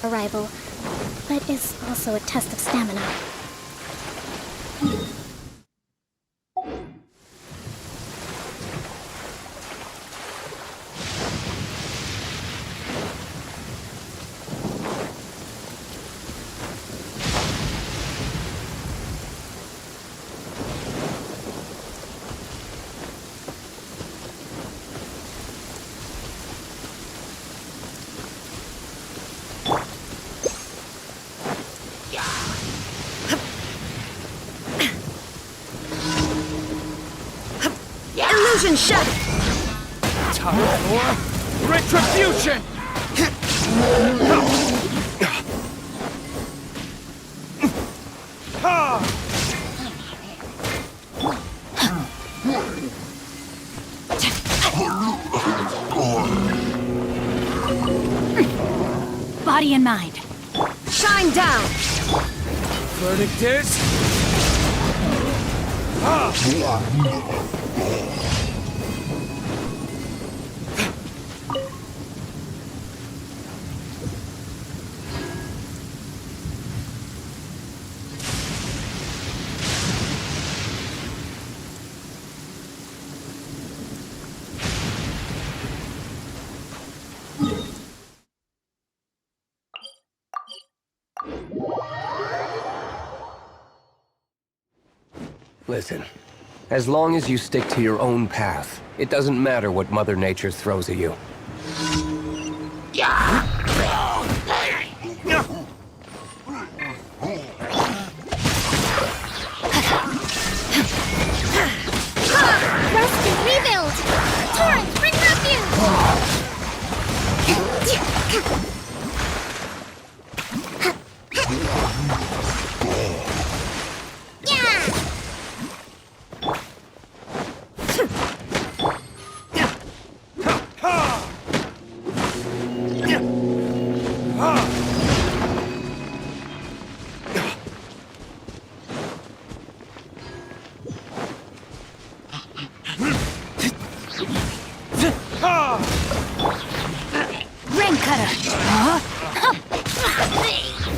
arrival, but is also a test of stamina. Illusion shut! Time for retribution! Body and mind. Shine down! Verdict is... Listen, as long as you stick to your own path, it doesn't matter what Mother Nature throws at you. Rest and rebuild! Torrent, bring refuge!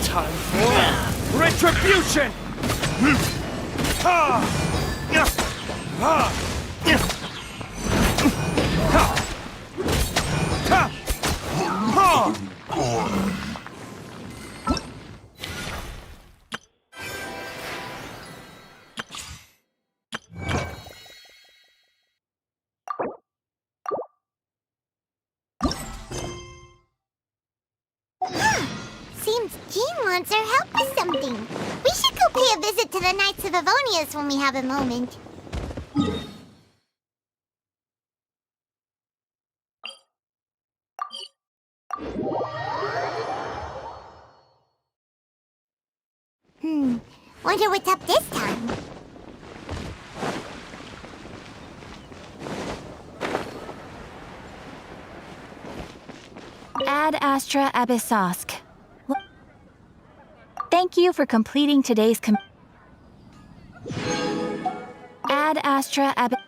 Time for retribution! Seems Jean wants our help with something. We should go pay a visit to the Knights of Avonius when we have a moment. Wonder what's up this time. Ad Astra Abyssosk. Thank you for completing today's Ad Astra Abyssosk.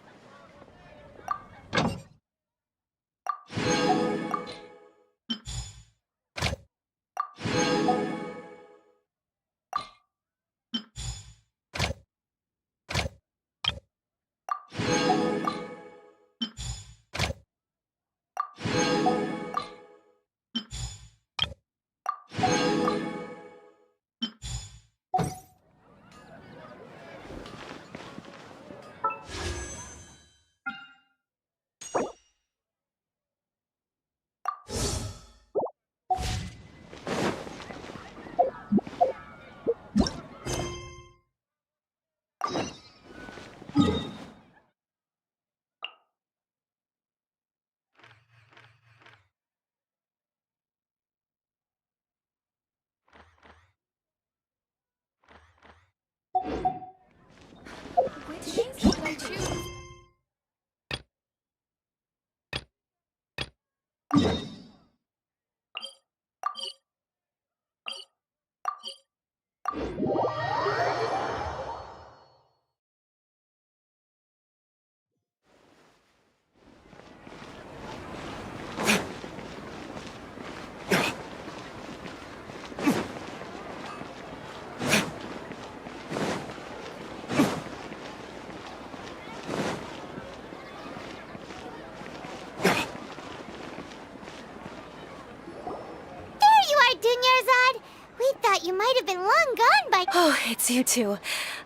Oh, it's you two.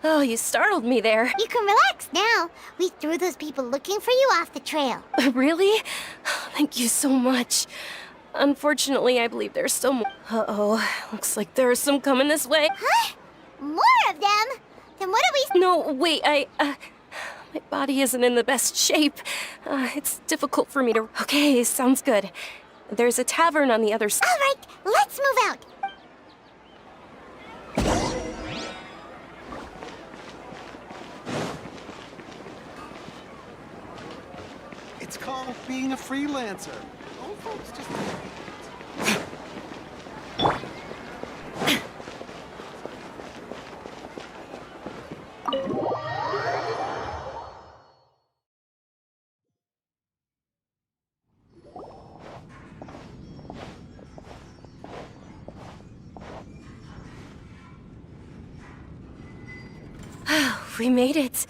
Oh, you startled me there. You can relax now. We threw those people looking for you off the trail. Really? Thank you so much. Unfortunately, I believe there's still more. Uh-oh. Looks like there's some coming this way. Huh? More of them? Then what do we... No, wait, my body isn't in the best shape. It's difficult for me to... Okay, sounds good. There's a tavern on the other side. All right, let's move out. It's called being a freelancer. Old folks just... We made it.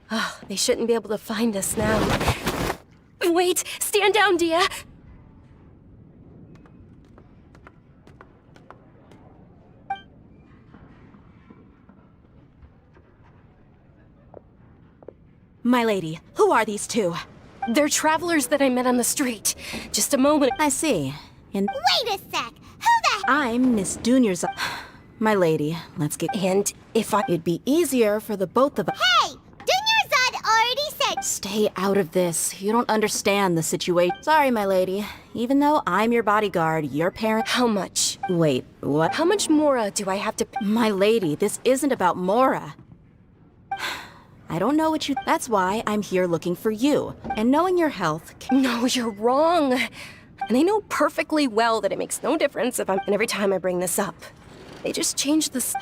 Oh, they shouldn't be able to find us now. Wait, stand down, Dia. My lady, who are these two? They're travelers that I met on the street. Just a moment. I see. And Wait a sec. Who the... I'm Miss Junior's... My lady, let's get... And if I... It'd be easier for the both of us. Hey! Dunyarzad already said... Stay out of this. You don't understand the situation. Sorry, my lady. Even though I'm your bodyguard, your parent... How much? Wait, what? How much more do I have to... My lady, this isn't about Mora. I don't know what you... That's why I'm here looking for you. And knowing your health... No, you're wrong. And I know perfectly well that it makes no difference if I'm... And every time I bring this up, they just change this...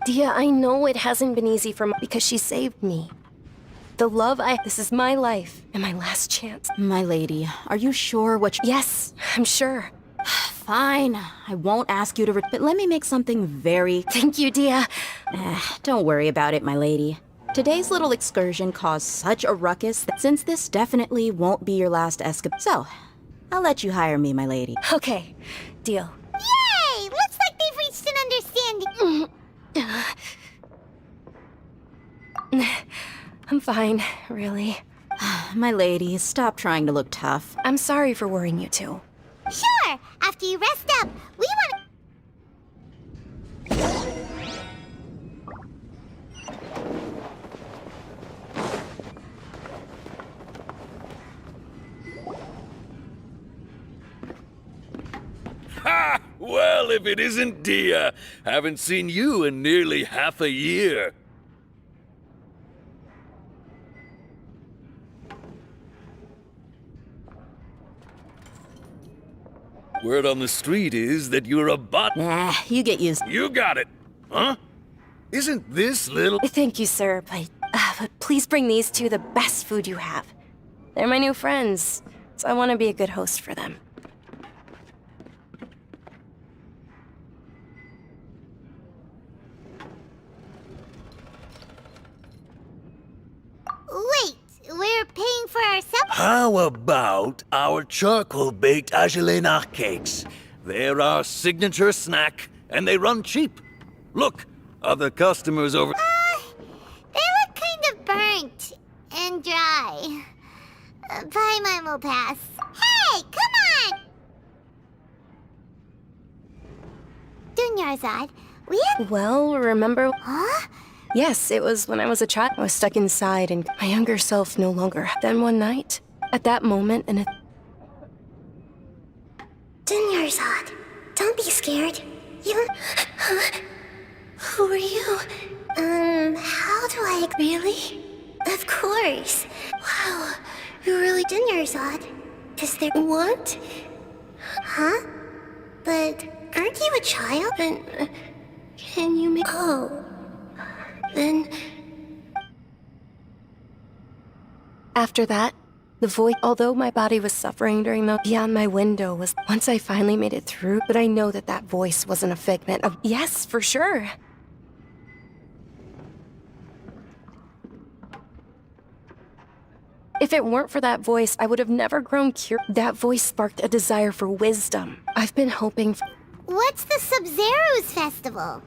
Dia, I know it hasn't been easy for me because she saved me. The love This is my life and my last chance. My lady, are you sure what you... Yes, I'm sure. Fine. I won't ask you to... But let me make something very... Thank you, Dia. Don't worry about it, my lady. Today's little excursion caused such a ruckus that since this definitely won't be your last escape... So, I'll let you hire me, my lady. Okay, deal. Yay! Looks like they've reached an understanding. I'm fine, really. My lady, stop trying to look tough. I'm sorry for worrying you two. Sure! After you rest up, we want... Ha! Well, if it isn't Dia. Haven't seen you in nearly half a year. Word on the street is that you're a bot. Nah, you get used... You got it. Huh? Isn't this little... Thank you, sir, but please bring these two the best food you have. They're my new friends, so I want to be a good host for them. Wait, we're paying for ourselves? How about our charcoal-baked Agelenach cakes? They're our signature snack, and they run cheap. Look, other customers over... They look kind of burnt and dry. Buy mine will pass. Hey, come on! Dunyarzad, we have... Well, remember... Huh? Yes, it was when I was a child. I was stuck inside, and my younger self no longer. Then one night, at that moment, and it... Dunyarzad, don't be scared. You... Who are you? How do I... Really? Of course. Wow, you're really Dunyarzad. Is there... What? Huh? But aren't you a child? And... can you make... Oh... Then... After that, the voice, although my body was suffering during the beyond my window was, once I finally made it through, but I know that that voice wasn't a figment of, yes, for sure. If it weren't for that voice, I would have never grown cured. That voice sparked a desire for wisdom. I've been hoping for... What's the Sub-Zero's festival?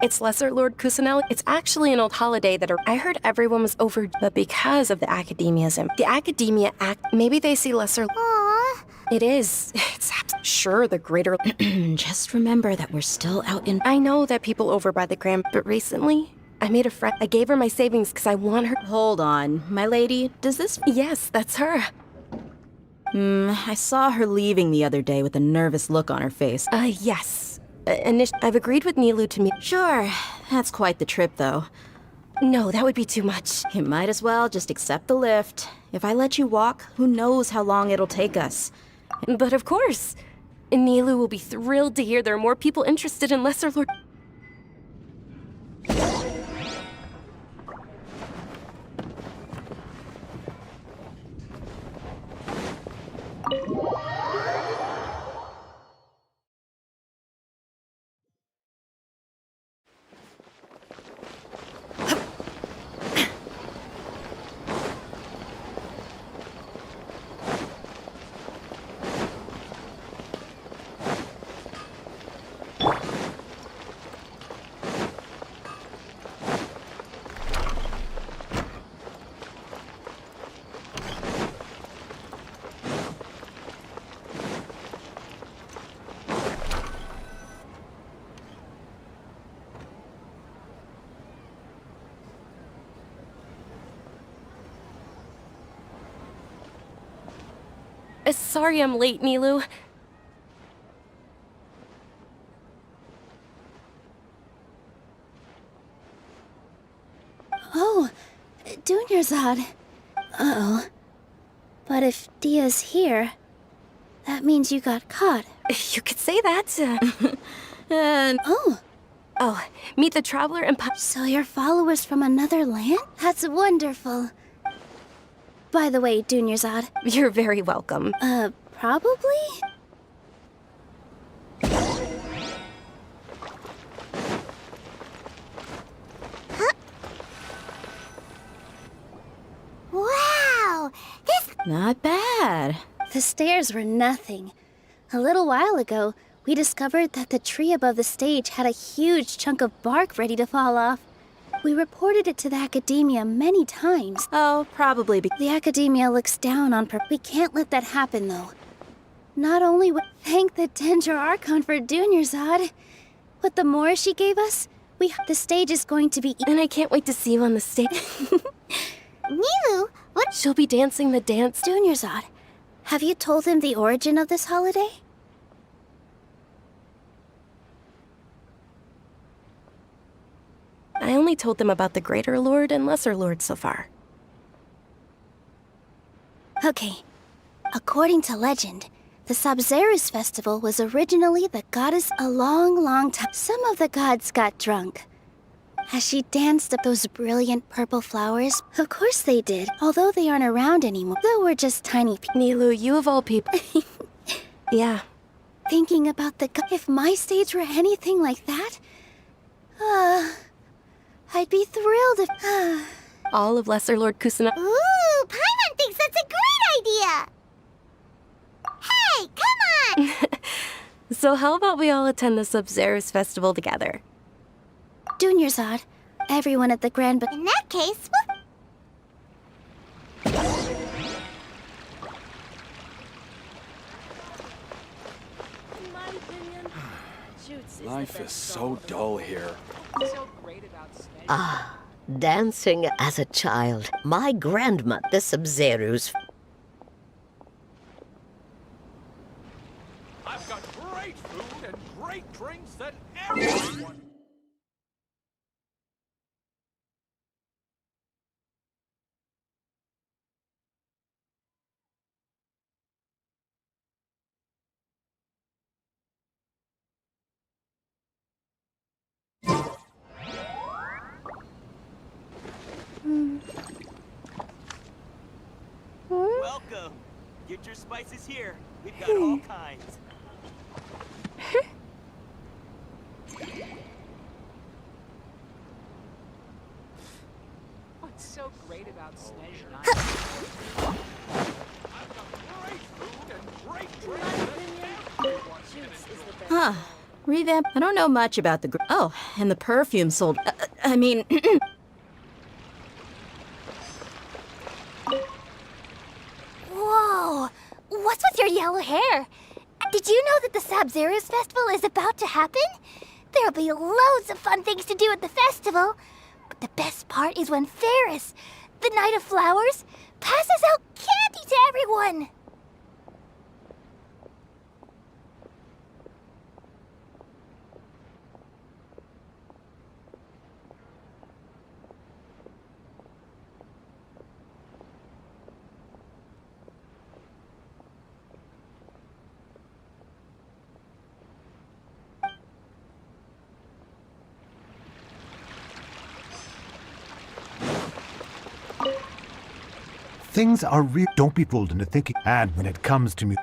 It's Lesser Lord Kusanel. It's actually an old holiday that I heard everyone was over, but because of the academiaism. The Academia Act, maybe they see Lesser... Aww. It is. It's sure the greater... Just remember that we're still out in... I know that people over by the Grand, but recently, I made a friend. I gave her my savings because I want her... Hold on, my lady, does this... Yes, that's her. I saw her leaving the other day with a nervous look on her face. Yes. I've agreed with Nilou to meet... Sure, that's quite the trip, though. No, that would be too much. You might as well just accept the lift. If I let you walk, who knows how long it'll take us. But of course. Nilou will be thrilled to hear there are more people interested in Lesser Lord... Sorry I'm late, Nilou. Oh, Dunyarzad. Uh-oh. But if Dia's here, that means you got caught. You could say that. Oh, meet the Traveler and So you're followers from another land? That's wonderful. By the way, Dunyarzad. You're very welcome. Probably? Wow! This... Not bad. The stairs were nothing. A little while ago, we discovered that the tree above the stage had a huge chunk of bark ready to fall off. We reported it to the Academia many times. Oh, probably The Academia looks down on We can't let that happen, though. Not only would thank the Dendra Archon for Dunyarzad, but the more she gave us, the stage is going to be... And I can't wait to see you on the stage. Nilou, what... She'll be dancing the dance. Dunyarzad, have you told him the origin of this holiday? I only told them about the Greater Lord and Lesser Lord so far. Okay. According to legend, the Sabzeruz festival was originally the goddess a long time. Some of the gods got drunk. As she danced up those brilliant purple flowers, of course they did, although they aren't around anymore. Though we're just tiny Nilou, you of all people. Yeah. Thinking about if my stage were anything like that, I'd be thrilled if... All of Lesser Lord Kusanel. Ooh, Paimon thinks that's a great idea! Hey, come on! So how about we all attend the Sabzeruz festival together? Dunyarzad, everyone at the Grand... In that case, Life is so dull here. Dancing as a child. My grandma, the Sabzeruz. I've got great food and great drinks that everyone... Welcome. Get your spices here. We've got all kinds. What's so great about Snezh Night? I've got great food and great drinks that everyone... Huh. Revamp. I don't know much about the. Oh, and the perfume sold. I mean. Whoa! What's with your yellow hair? Did you know that the Sabzeruz Festival is about to happen? There'll be loads of fun things to do at the festival. But the best part is when Ferris, the Knight of Flowers, passes out candy to everyone! Things are real. Don't be fooled into thinking. And when it comes to me.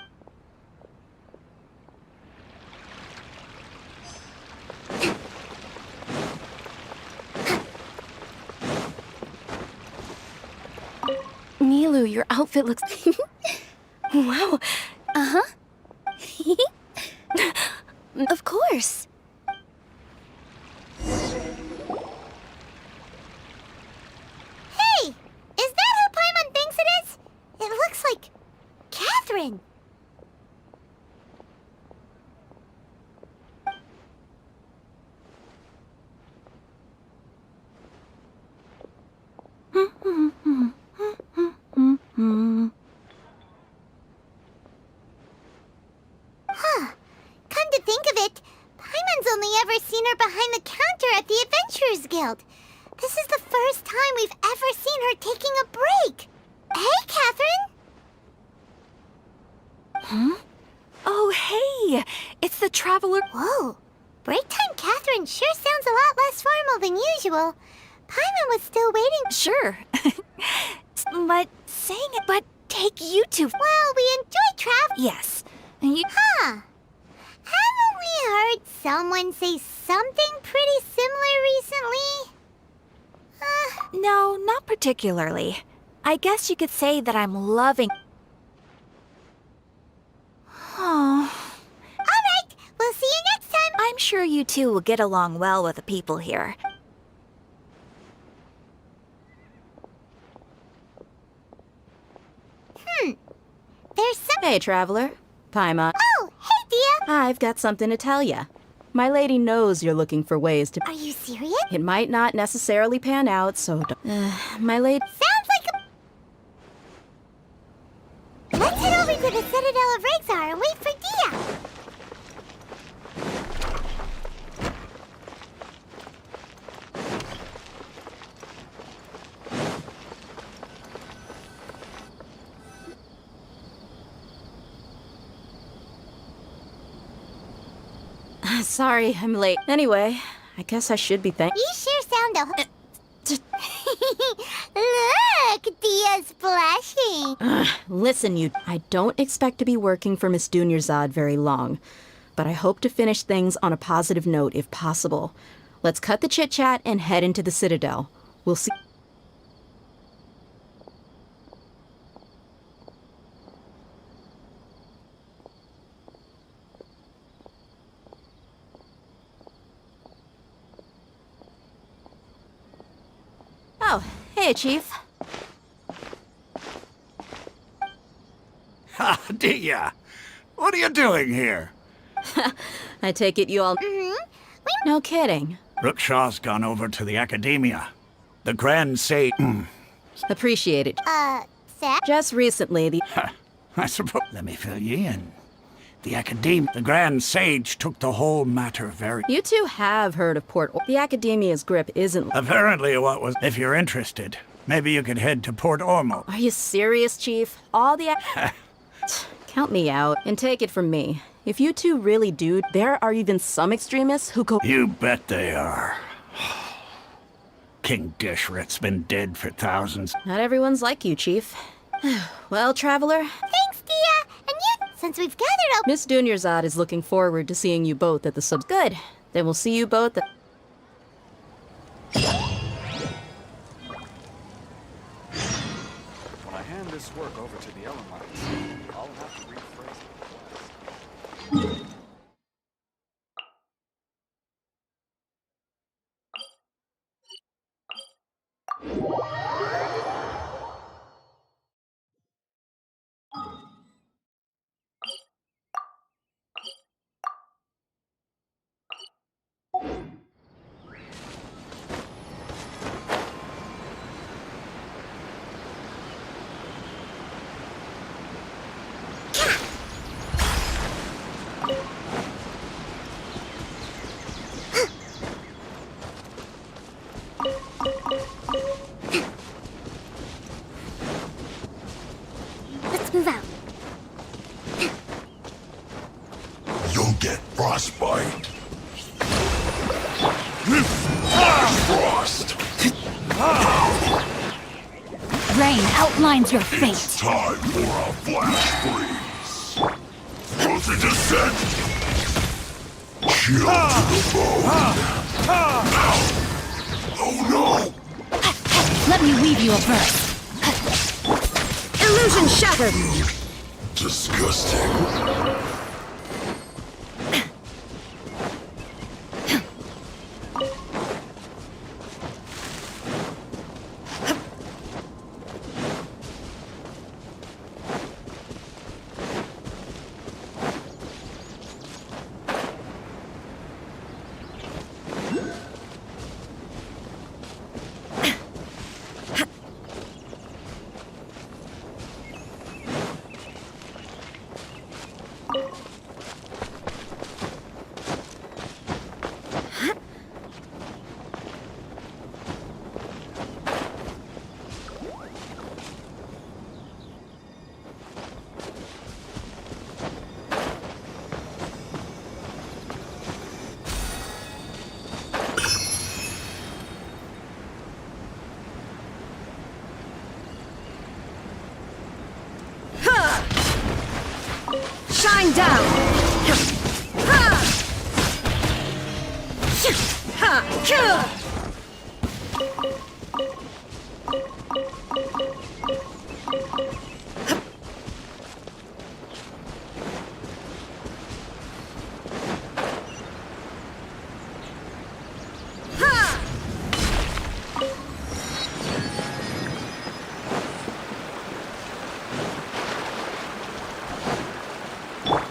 Nilou, your outfit looks... Wow. Uh-huh. Of course. Hey! Is that who Paimon thinks it is? It looks like Catherine. Huh. Come to think of it, Paimon's only ever seen her behind the counter at the Adventurers Guild. This is the first time we've ever seen her taking a break. Hey, Catherine! Huh? Oh, hey! It's the Traveler... Whoa. Break time Catherine sure sounds a lot less formal than usual. Paimon was still waiting. Sure. But take you two... Well, we enjoy travel. Yes. You... Huh. Haven't we heard someone say something pretty similar recently? No, not particularly. I guess you could say that I'm loving... Oh. Alright, we'll see you next time. I'm sure you two will get along well with the people here. There's some... Hey, traveler. Paimon. Oh, hey, Dia. I've got something to tell ya. My lady knows you're looking for ways to... Are you serious? It might not necessarily pan out, so... my lady... Sounds like a... Let's head over to the Citadel of Rexar and wait for Dia. Sorry, I'm late. Anyway, I guess I should be You sure sound a... Look, Dia's blushing. Listen, you... I don't expect to be working for Miss Dunyarzad very long, but I hope to finish things on a positive note if possible. Let's cut the chit-chat and head into the Citadel. We'll see... Oh, hey, Chief. Ha, Dia! What are you doing here? I take it you all... No kidding. Rookshaw's gone over to the Academia. The Grand Sage... Appreciate it. Seth? Just recently, the... I suppose... Let me fill you in. The Academia... The Grand Sage took the whole matter very... You two have heard of Port... The Academia's grip isn't... Apparently what was... If you're interested, maybe you could head to Port Ormos. Are you serious, Chief? All the... Count me out, and take it from me. If you two really do, there are even some extremists who go... You bet they are. King Dishrit's been dead for thousands. Not everyone's like you, Chief. Well, traveler... Thanks, Dia. And you, since we've gathered up... Miss Dunyarzad is looking forward to seeing you both at the sub... Good. Then we'll see you both at... When I hand this work over to the Elamites, I'll have to rephrase it. rain outlines your fate. Time for a flash freeze. Frozen descent. Chill to the bone. Oh no! Let me weave you a verse. Illusion shattered! Disgusting. Shine down!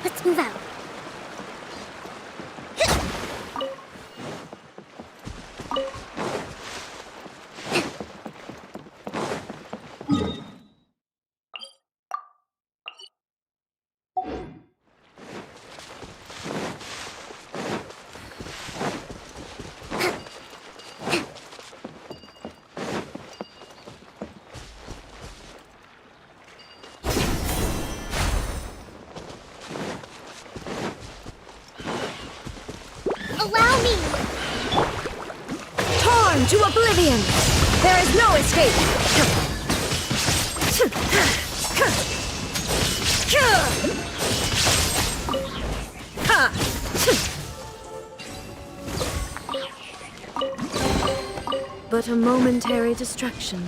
Let's move out. Allow me! Torn to oblivion! There is no escape! But a momentary distraction.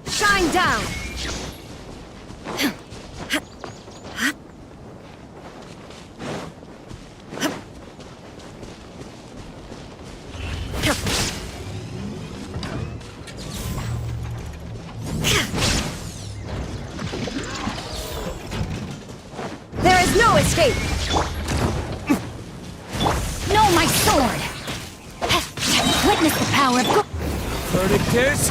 Shine down! There is no escape! sword. Witness the power of Verdict is...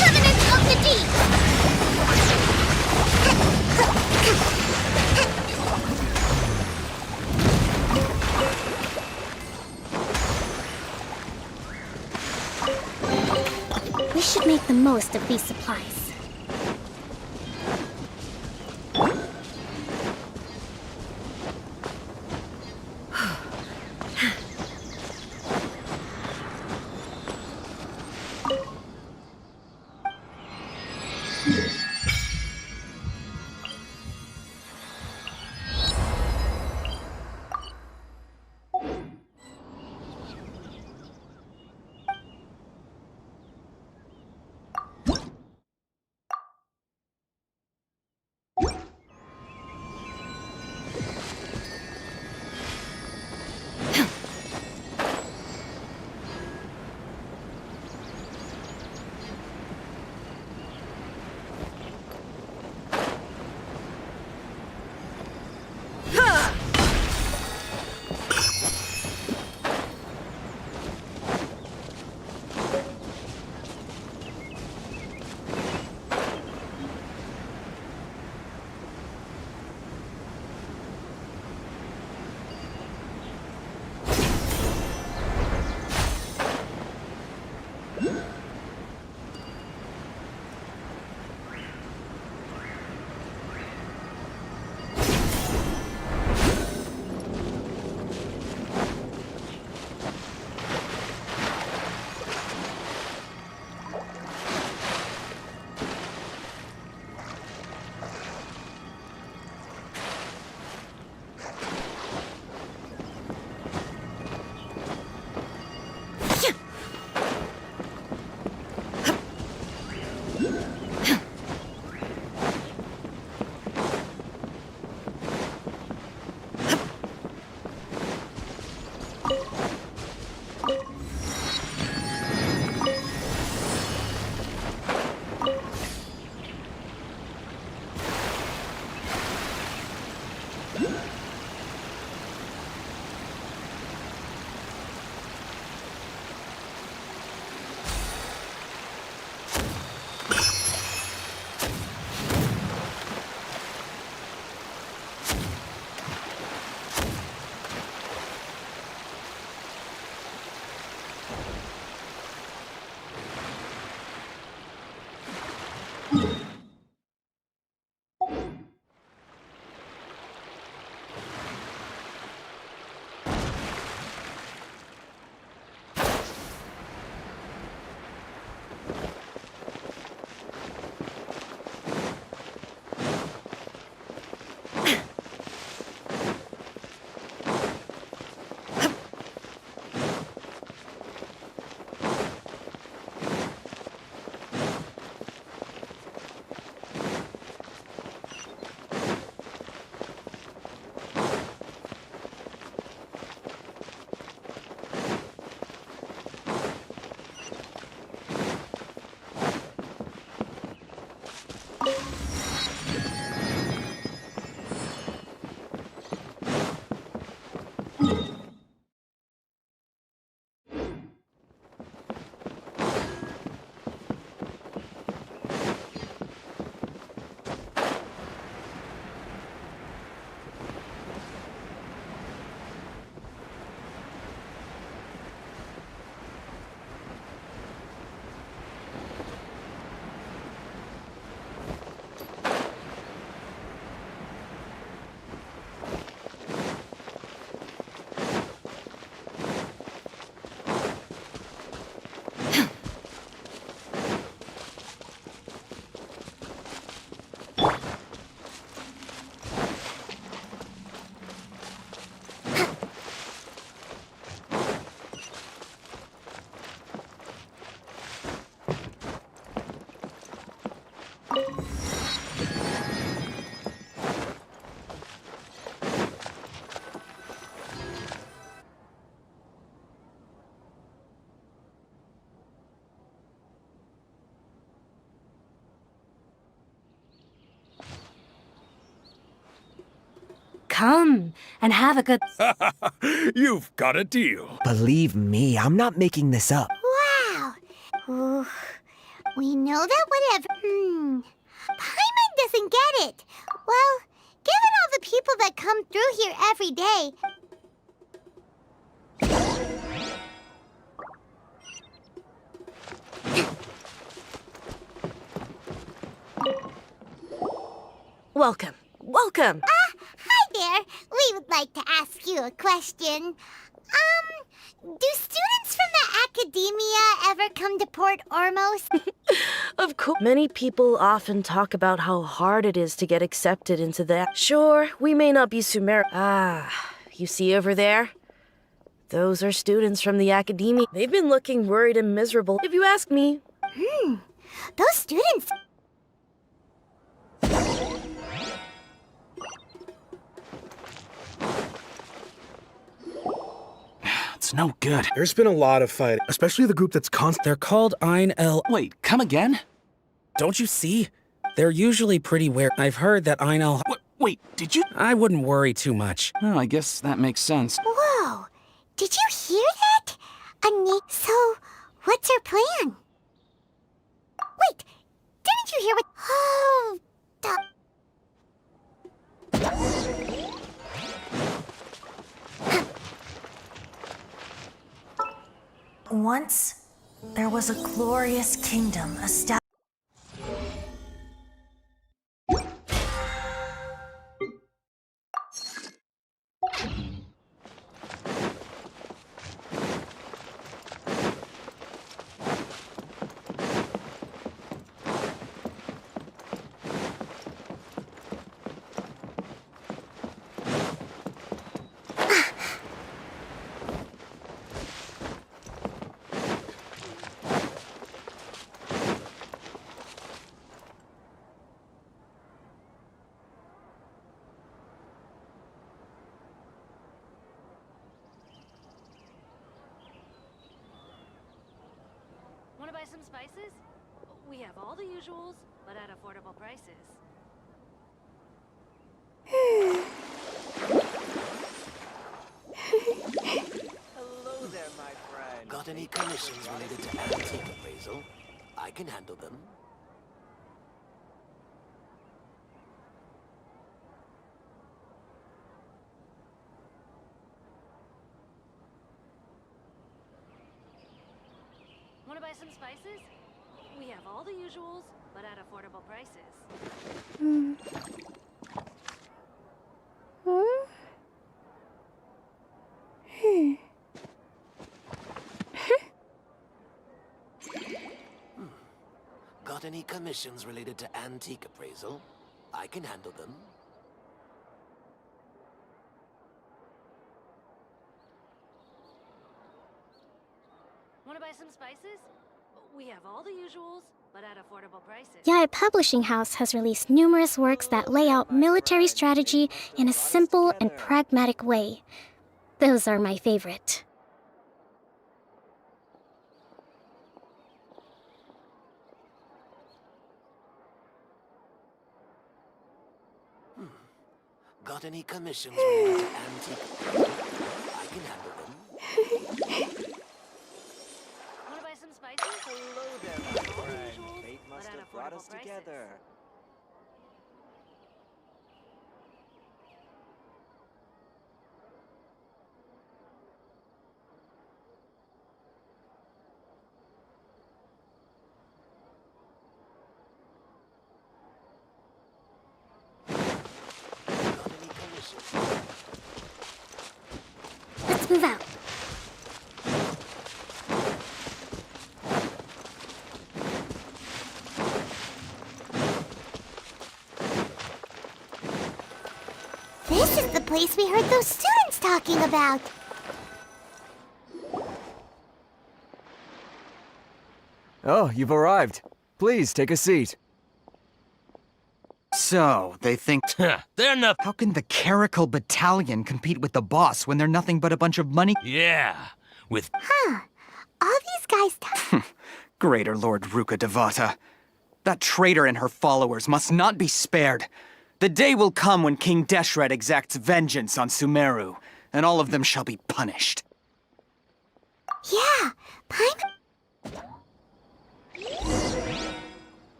Covenant of the Deep! We should make the most of these supplies. come and have a good... You've got a deal. Believe me, I'm not making this up. Wow. Ooh, we know that whatever... Paimon doesn't get it. Well, given all the people that come through here every day... Welcome. Welcome. Hi there. We would like to ask you a question. Do students from the academia ever come to Port Ormos? Of course. Many people often talk about how hard it is to get accepted into that. Sure, we may not be Sumer. You see over there? Those are students from the academia. They've been looking worried and miserable, if you ask me. Those students... It's no good. There's been a lot of fighting, especially the group that's They're called Ein-El... Wait, come again? Don't you see? They're usually pretty wary. I've heard that Ein-El... Wait, did you... I wouldn't worry too much. Oh, I guess that makes sense. Whoa! Did you hear that? So, what's your plan? Wait! Didn't you hear what... Oh... Once, there was a glorious kingdom established. Want to buy some spices? We have all the usuals, but at affordable prices. Hello there, my friend. Got any commissions related to antique appraisal? I can handle them. Want to buy some spices? We have all the usuals, but at affordable prices. Got any commissions related to antique appraisal? I can handle them. Want to buy some spices? We have all the usuals, but at affordable prices. Yaya Publishing House has released numerous works that lay out military strategy in a simple and pragmatic way. Those are my favorite. Got any commissions related to antique appraisal? I can handle them. Want to buy some spices? Hello there, my friend. Fate must have brought us together. Let's move out. This is the place we heard those students talking about. Oh, you've arrived. Please, take a seat. So, they think... They're not... How can the Caracal Battalion compete with the boss when they're nothing but a bunch of money? Yeah, with... All these guys... Greater Lord Ruka Devata. That traitor and her followers must not be spared. The day will come when King Deshret exacts vengeance on Sumeru, and all of them shall be punished. Yeah, Paimon...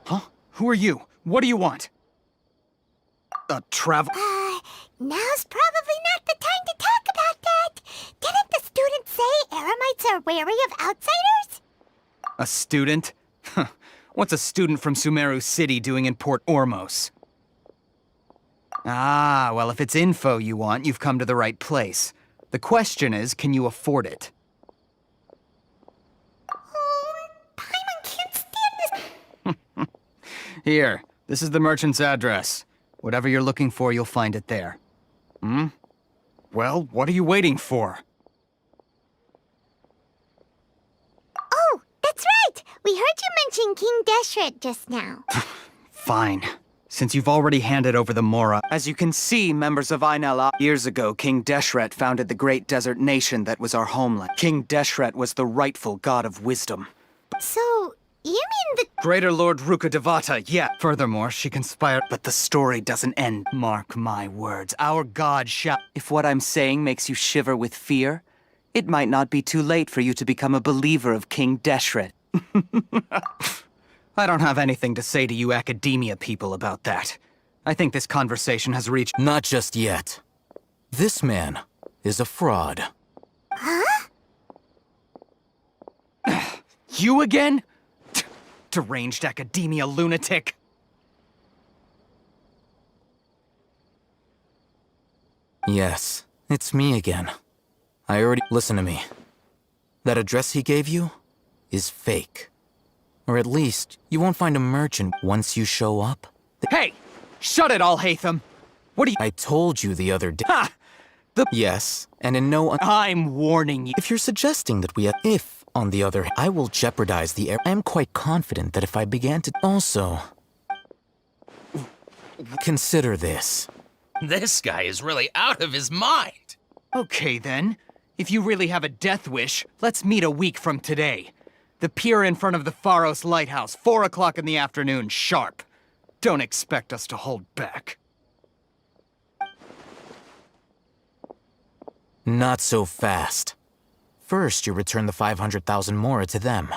Huh? Who are you? What do you want? Travel... Now's probably not the time to talk about that. Didn't the students say Eremites are wary of outsiders? A student? What's a student from Sumeru City doing in Port Ormos? Ah, well, if it's info you want, you've come to the right place. The question is, can you afford it? Paimon can't stand this. Here, this is the merchant's address. Whatever you're looking for, you'll find it there. Hmm? Well, what are you waiting for? Oh, that's right! We heard you mention King Deshret just now. Fine. Since you've already handed over the Mora, as you can see, members of Ainel, years ago, King Deshret founded the great desert nation that was our homeland. King Deshret was the rightful god of wisdom. So, you mean the... Greater Lord Rukkhadevata, yeah. Furthermore, she conspired, but the story doesn't end. Mark my words, our god shall... If what I'm saying makes you shiver with fear, it might not be too late for you to become a believer of King Deshret. I don't have anything to say to you academia people about that. I think this conversation has reached... Not just yet. This man is a fraud. Huh? You again? Deranged academia lunatic. Yes, it's me again. I already... Listen to me. That address he gave you is fake. Or at least, you won't find a merchant once you show up. Hey! Shut it all, Hatham! What are you... I told you the other day... Ha! Yes, and in no... I'm warning you. If you're suggesting that we... If, on the other hand, I will jeopardize the air... I am quite confident that if I began to... Also... Consider this. This guy is really out of his mind. Okay, then. If you really have a death wish, let's meet a week from today. The pier in front of the Pharos Lighthouse, 4 o'clock in the afternoon, sharp. Don't expect us to hold back. Not so fast. First, you return the 500,000 Mora to them.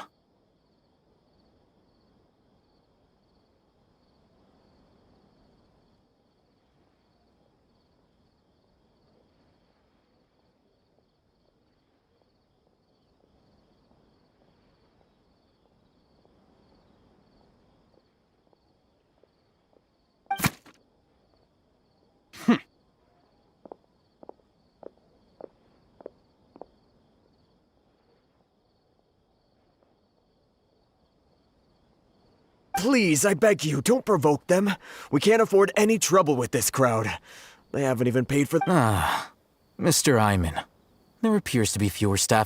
Please, I beg you, don't provoke them. We can't afford any trouble with this crowd. They haven't even paid for... Mr. Iman, there appears to be fewer staff...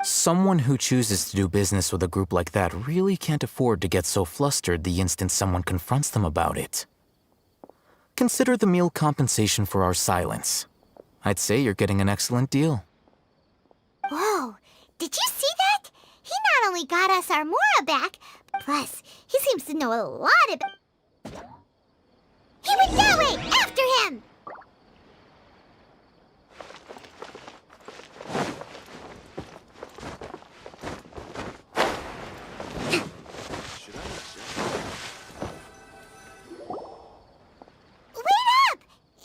Someone who chooses to do business with a group like that really can't afford to get so flustered the instant someone confronts them about it. Consider the meal compensation for our silence. I'd say you're getting an excellent deal. Whoa, did you see that? He not only got us our Mora back, plus, he seems to know a lot about... He went that way! After him! Wait up!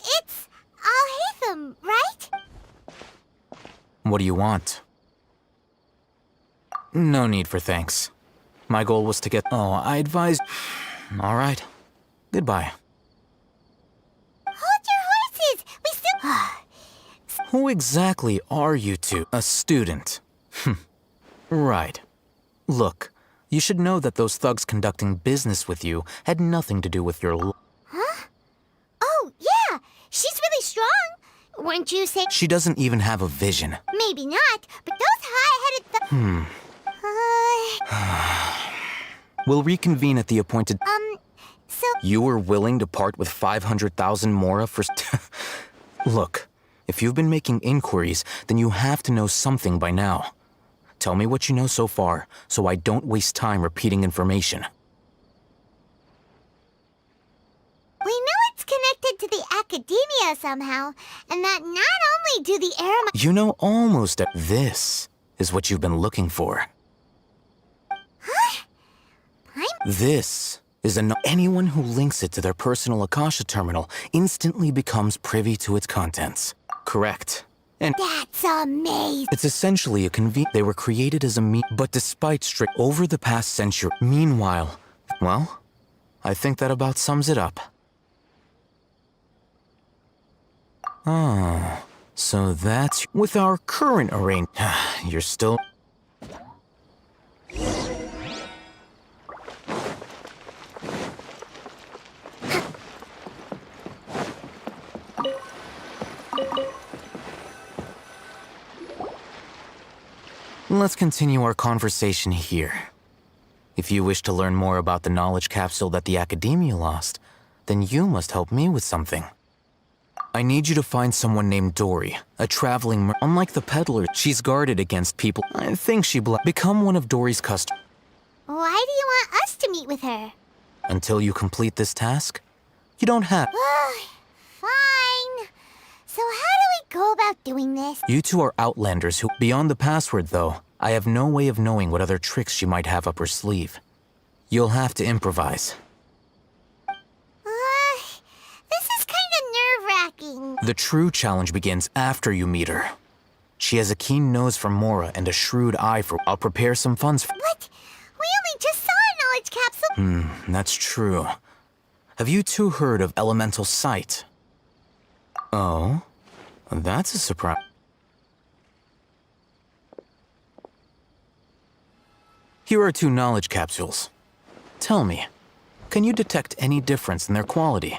It's Al-Hatham, right? What do you want? No need for thanks. My goal was to get... Oh, I advised... All right. Goodbye. Hold your horses! We still... Who exactly are you two? A student. Right. Look, you should know that those thugs conducting business with you had nothing to do with your... Huh? Oh, yeah! She's really strong! Weren't you saying... She doesn't even have a vision. Maybe not, but those high-headed We'll reconvene at the appointed... so... You were willing to part with 500,000 Mora for... Look, if you've been making inquiries, then you have to know something by now. Tell me what you know so far, so I don't waste time repeating information. We know it's connected to the academia somehow, and that not only do the You know almost this is what you've been looking for. Huh? This is anyone who links it to their personal Akasha terminal instantly becomes privy to its contents. Correct. And That's amazing. it's essentially a They were created as a but despite strict over the past century. Meanwhile, well, I think that about sums it up. Oh, so that's with our current arrangement. You're still. Let's continue our conversation here. If you wish to learn more about the knowledge capsule that the Academia lost, then you must help me with something. I need you to find someone named Dory, a traveling unlike the peddler, she's guarded against people. I think she become one of Dory's customers. Why do you want us to meet with her? Until you complete this task, you don't have. Fine. So how do we go about doing this? You two are outlanders who, beyond the password though, I have no way of knowing what other tricks she might have up her sleeve. You'll have to improvise. This is kind of nerve-wracking. The true challenge begins after you meet her. She has a keen nose for Mora and a shrewd eye for. I'll prepare some funds for. What? We only just saw a knowledge capsule. That's true. Have you two heard of elemental sight? Oh, that's a surprise. Here are 2 knowledge capsules. Tell me, can you detect any difference in their quality?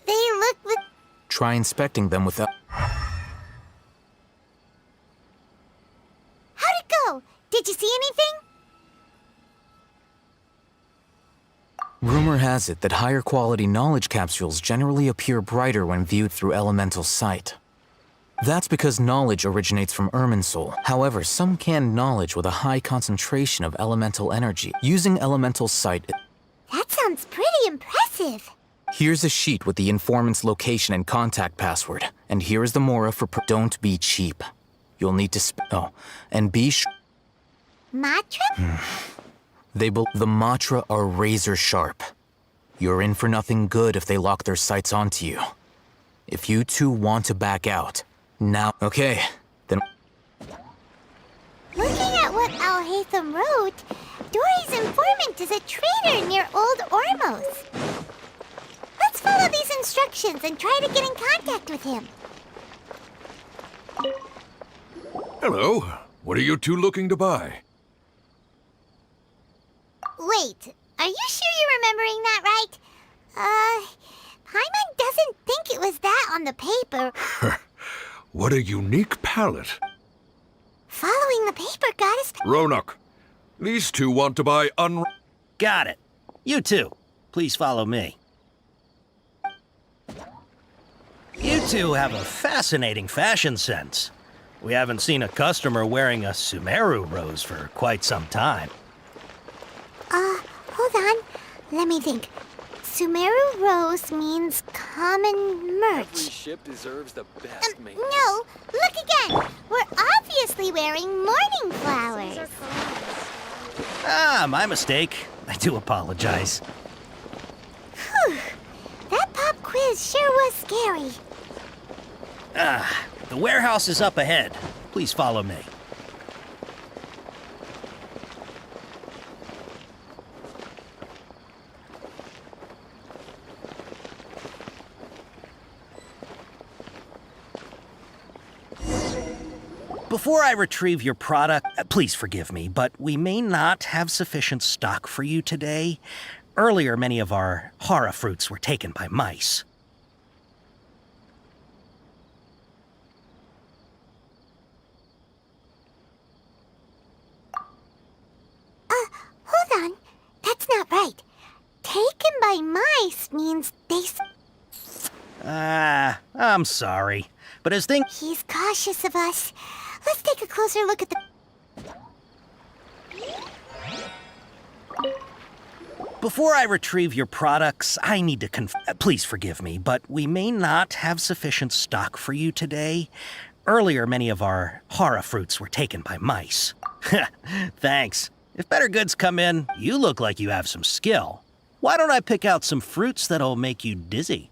They look Try inspecting them without. How'd it go? Did you see anything? Rumor has it that higher quality knowledge capsules generally appear brighter when viewed through elemental sight. That's because knowledge originates from Irminsul. However, some canned knowledge with a high concentration of elemental energy. Using elemental sight. That sounds pretty impressive. Here's a sheet with the informant's location and contact password. And here is the Mora for. Don't be cheap. You'll need to and be Matra? The Matra are razor sharp. You're in for nothing good if they lock their sights onto you. If you two want to back out, now. Okay, then. Looking at what Al-Haytham wrote, Dory's informant is a traitor near Old Ormos. Let's follow these instructions and try to get in contact with him. Hello. What are you two looking to buy? Wait, are you sure you're remembering that right? Paimon doesn't think it was that on the paper. What a unique palette. Following the paper got us... Roanoke, these two want to buy Got it. You two, please follow me. You two have a fascinating fashion sense. We haven't seen a customer wearing a Sumeru rose for quite some time. Hold on. Let me think. Sumeru rose means common merch. Every ship deserves the best No, look again. We're obviously wearing mourning flowers. Ah, my mistake. I do apologize. Whew. That pop quiz sure was scary. The warehouse is up ahead. Please follow me. Before I retrieve your product, please forgive me, but we may not have sufficient stock for you today. Earlier, many of our hara fruits were taken by mice. Hold on. That's not right. Taken by mice means they... I'm sorry, but as things... He's cautious of us. Let's take a closer look at the... Before I retrieve your products, I need to please forgive me, but we may not have sufficient stock for you today. Earlier, many of our hara fruits were taken by mice. Thanks. If better goods come in, you look like you have some skill. Why don't I pick out some fruits that'll make you dizzy?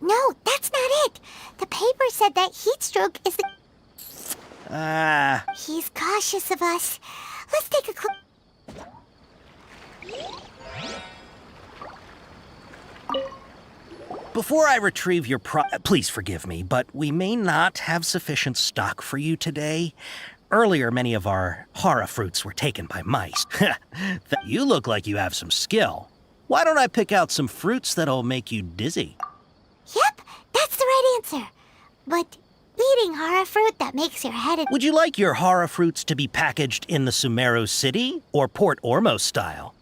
No, that's not it. The paper said that heat stroke is the... He's cautious of us. Let's take a Before I retrieve your please forgive me, but we may not have sufficient stock for you today. Earlier, many of our hara fruits were taken by mice. You look like you have some skill. Why don't I pick out some fruits that'll make you dizzy? Yep, that's the right answer. But eating hara fruit that makes your head... Would you like your hara fruits to be packaged in the Sumeru City or Port Ormos style?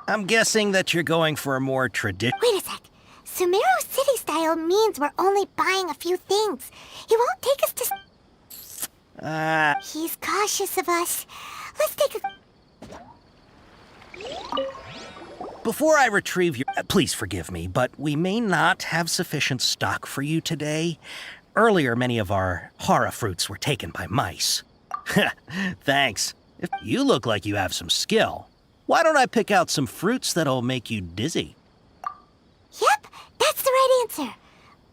I'm guessing that you're going for a more traditional... Wait a sec. Sumeru City style means we're only buying a few things. He won't take us to... He's cautious of us. Let's take a... Before I retrieve your... please forgive me, but we may not have sufficient stock for you today. Earlier, many of our hara fruits were taken by mice. Thanks. You look like you have some skill. Why don't I pick out some fruits that'll make you dizzy? Yep, that's the right answer.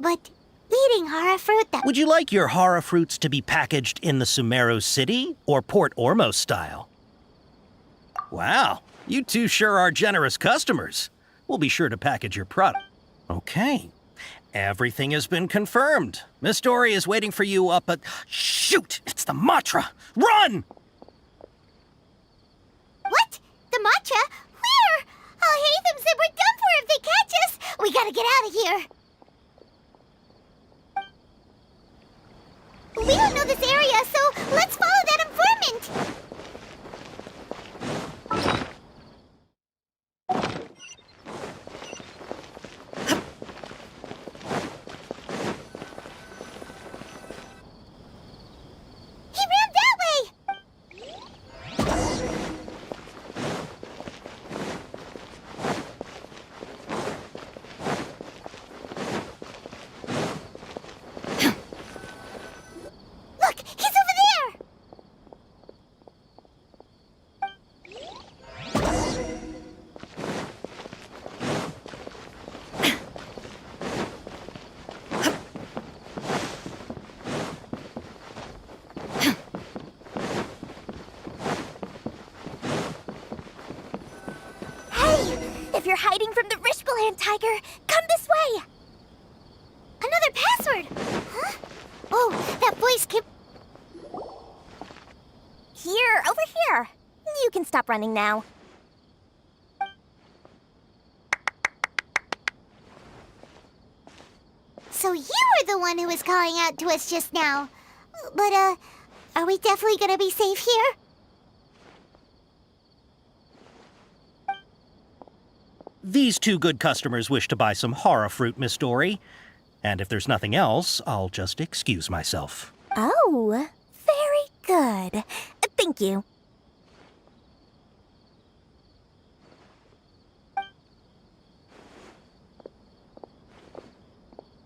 But eating hara fruit that... Would you like your hara fruits to be packaged in the Sumeru City or Port Ormos style? Wow, you two sure are generous customers. We'll be sure to package your product. Okay, everything has been confirmed. Miss Dory is waiting for you up at... Shoot, it's the Matra! Run! What? The Matra? Where? Oh, Hatham said we're done for if they catch us. We gotta get out of here. We don't know this area, so let's follow that informant. He ran that way. Look, he's over there! Hey! If you're hiding from the Rishbaland tiger, come this way! Another password! Huh? Oh, that voice kept... Here, over here. You can stop running now. So you were the one who was calling out to us just now. But, are we definitely gonna be safe here? These two good customers wish to buy some hara fruit, Miss Dory. And if there's nothing else, I'll just excuse myself. Oh, very good. Thank you.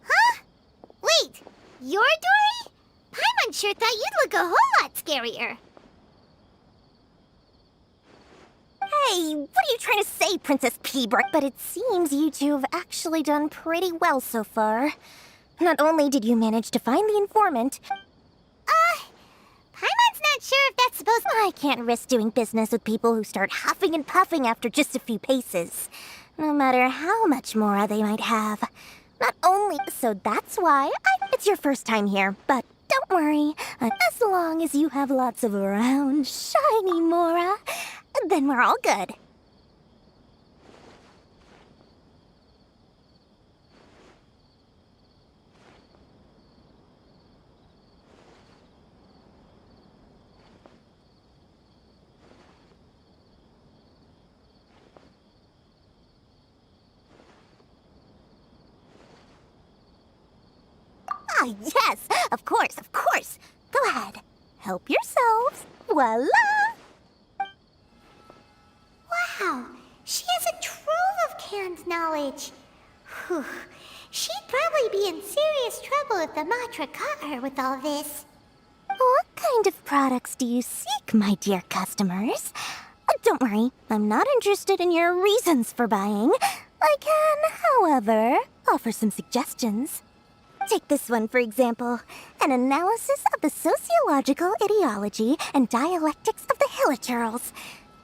Huh? Wait, you're Dory? Paimon sure thought you'd look a whole lot scarier. Hey, what are you trying to say, Princess Peabrick? But it seems you two have actually done pretty well so far. Not only did you manage to find the informant... Paimon's not sure if that's supposed... I can't risk doing business with people who start huffing and puffing after just a few paces. No matter how much more they might have. Not only, so that's why it's your first time here, but don't worry. As long as you have lots of round, shiny Mora, then we're all good. Ah, yes! Of course, of course! Go ahead. Help yourselves. Voila! Wow! She has a trove of canned knowledge. Whew. She'd probably be in serious trouble if the Matra caught her with all this. What kind of products do you seek, my dear customers? Don't worry, I'm not interested in your reasons for buying. I can, however, offer some suggestions. Take this one, for example. An analysis of the sociological ideology and dialectics of the Hilichurls.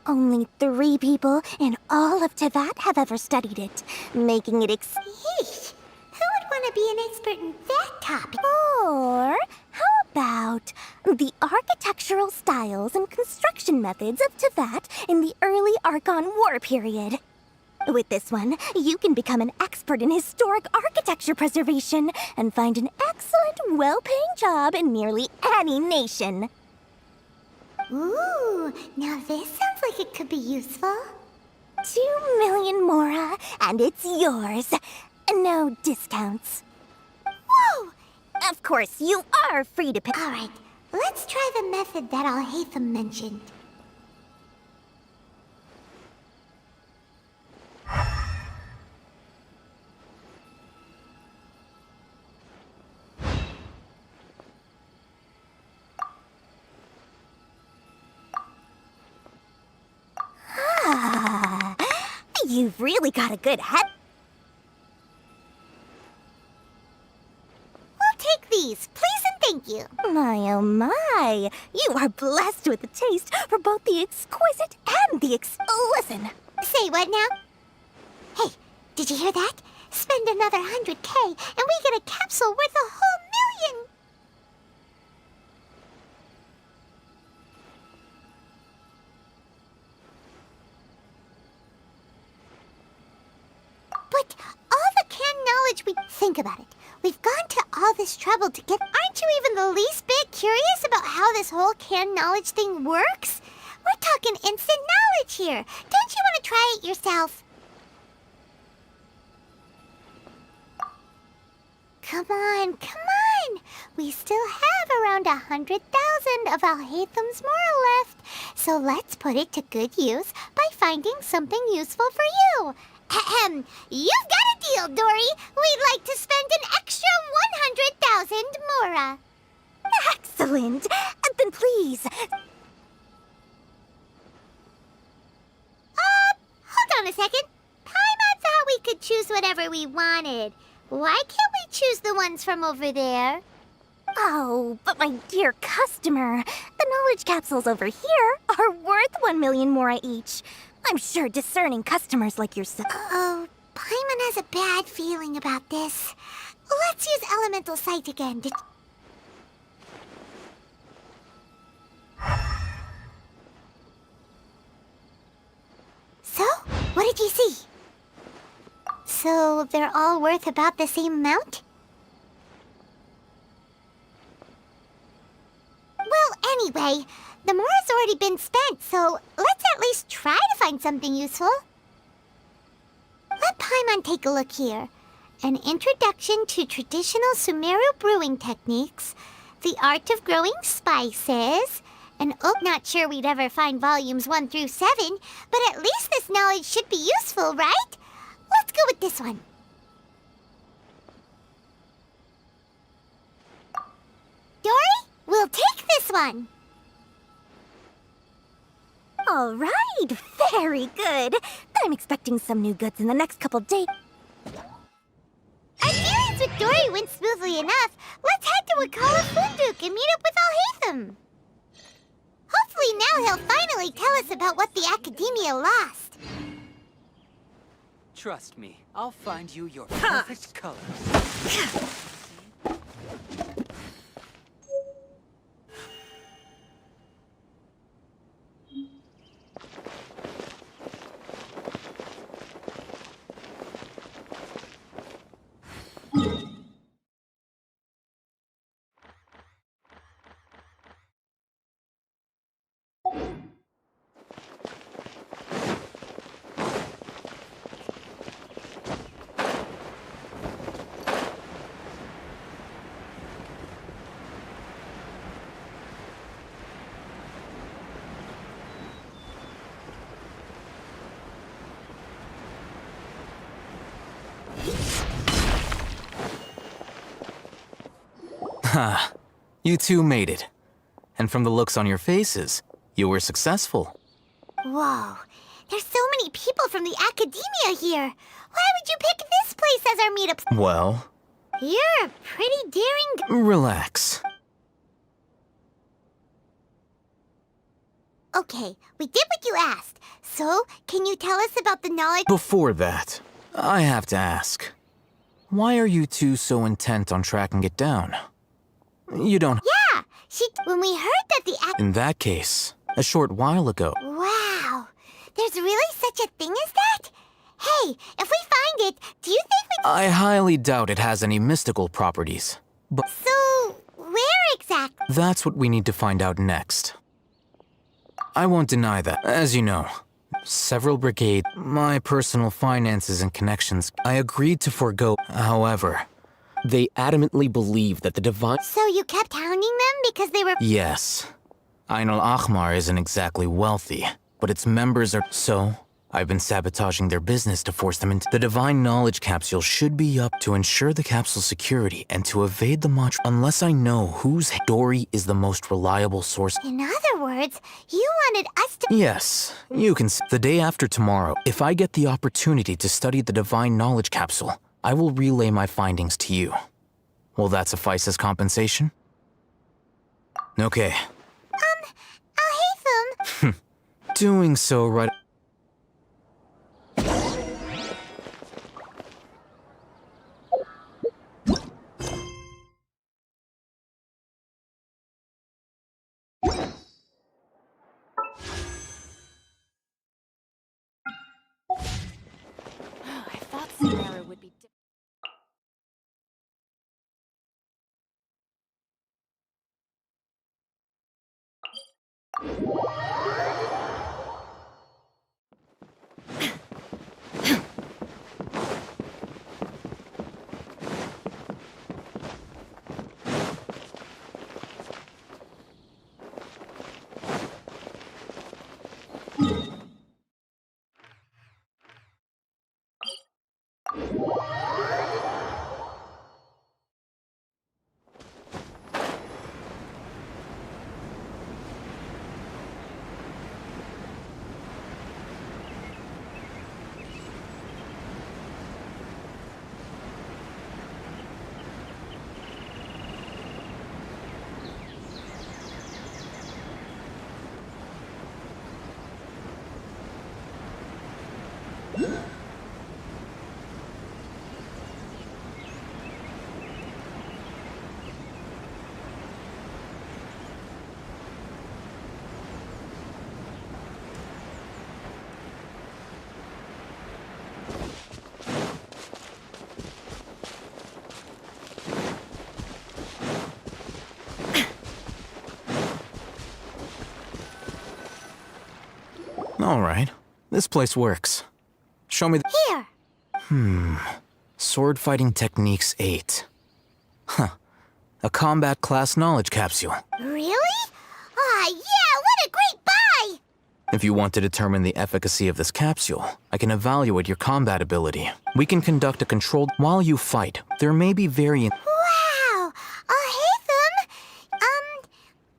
Only 3 people in all of Teyvat have ever studied it, making it Yeesh! Who would want to be an expert in that topic? Or how about the architectural styles and construction methods of Teyvat in the early Archon War period? With this one, you can become an expert in historic architecture preservation and find an excellent, well-paying job in nearly any nation. Ooh, now this sounds like it could be useful. 2 million Mora, and it's yours. No discounts. Whoa! Of course, you are free to pay. All right, let's try the method that Al-Haytham mentioned. Ah, you've really got a good head. We'll take these, please and thank you. My oh my, you are blessed with a taste for both the exquisite and the Listen. Say what now? Hey, did you hear that? Spend another 100K and we get a capsule worth a whole million! But all the canned knowledge we... Think about it. We've gone to all this trouble to get... Aren't you even the least bit curious about how this whole canned knowledge thing works? We're talking instant knowledge here. Don't you want to try it yourself? Come on, come on! We still have around 100,000 of Al-Haytham's Mora left. So let's put it to good use by finding something useful for you. Ahem. You've got a deal, Dory. We'd like to spend an extra 100,000 Mora. Excellent. Then please... Hold on a second. Paimon thought we could choose whatever we wanted. Why can't we choose the ones from over there? Oh, but my dear customer, the knowledge capsules over here are worth 1 million Mora each. I'm sure discerning customers like yourself... Oh, Paimon has a bad feeling about this. Let's use Elemental Sight again to... So, what did you see? So, they're all worth about the same amount? Well, anyway, the Mora's already been spent, so let's at least try to find something useful. Let Paimon take a look here. An Introduction to Traditional Sumeru Brewing Techniques, The Art of Growing Spices, and not sure we'd ever find volumes 1 through 7, but at least this knowledge should be useful, right? Let's go with this one. Dory, we'll take this one. All right, very good. I'm expecting some new goods in the next couple days. Our dealings with Dory went smoothly enough. Let's head to Wakala Funduk and meet up with Al-Haytham. Hopefully now he'll finally tell us about what the Academia lost. Trust me, I'll find you your perfect color. Ha, you two made it. And from the looks on your faces, you were successful. Whoa, there's so many people from the academia here. Why would you pick this place as our meetup? Well, You're a pretty daring... relax. Okay, we did what you asked. So, can you tell us about the knowledge... Before that, I have to ask. Why are you two so intent on tracking it down? You don't... Yeah, when we heard that the In that case, a short while ago... Wow, there's really such a thing as that? Hey, if we find it, do you think we... I highly doubt it has any mystical properties. But So, where exactly? that's what we need to find out next. I won't deny that. As you know, several brigades, my personal finances and connections, I agreed to forego. However, they adamantly believe that the divine... So you kept hounding them because they were... Yes. Ain al-Ahmar isn't exactly wealthy, but its members are... So, I've been sabotaging their business to force them into... The divine knowledge capsule should be up to ensure the capsule's security and to evade the match... Unless I know whose Dory is the most reliable source... In other words, you wanted us to... Yes, you can... The day after tomorrow, if I get the opportunity to study the divine knowledge capsule, I will relay my findings to you. Will that suffice as compensation? Okay. Al-Haytham. Doing so right... I thought Samara would be... All right. This place works. Show me the... Here. Sword Fighting Techniques 8. Huh. A combat class knowledge capsule. Really? Ah, yeah, what a great buy! If you want to determine the efficacy of this capsule, I can evaluate your combat ability. We can conduct a controlled... While you fight, there may be variant... Wow! Al-Haytham!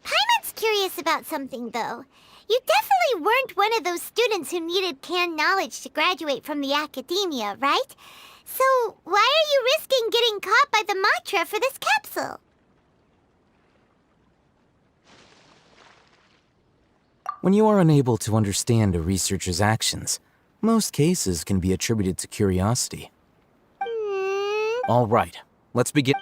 Paimon's curious about something, though. You definitely weren't one of those students who needed canned knowledge to graduate from the academia, right? So, why are you risking getting caught by the Matra for this capsule? When you are unable to understand a researcher's actions, Most cases can be attributed to curiosity. All right, let's begin.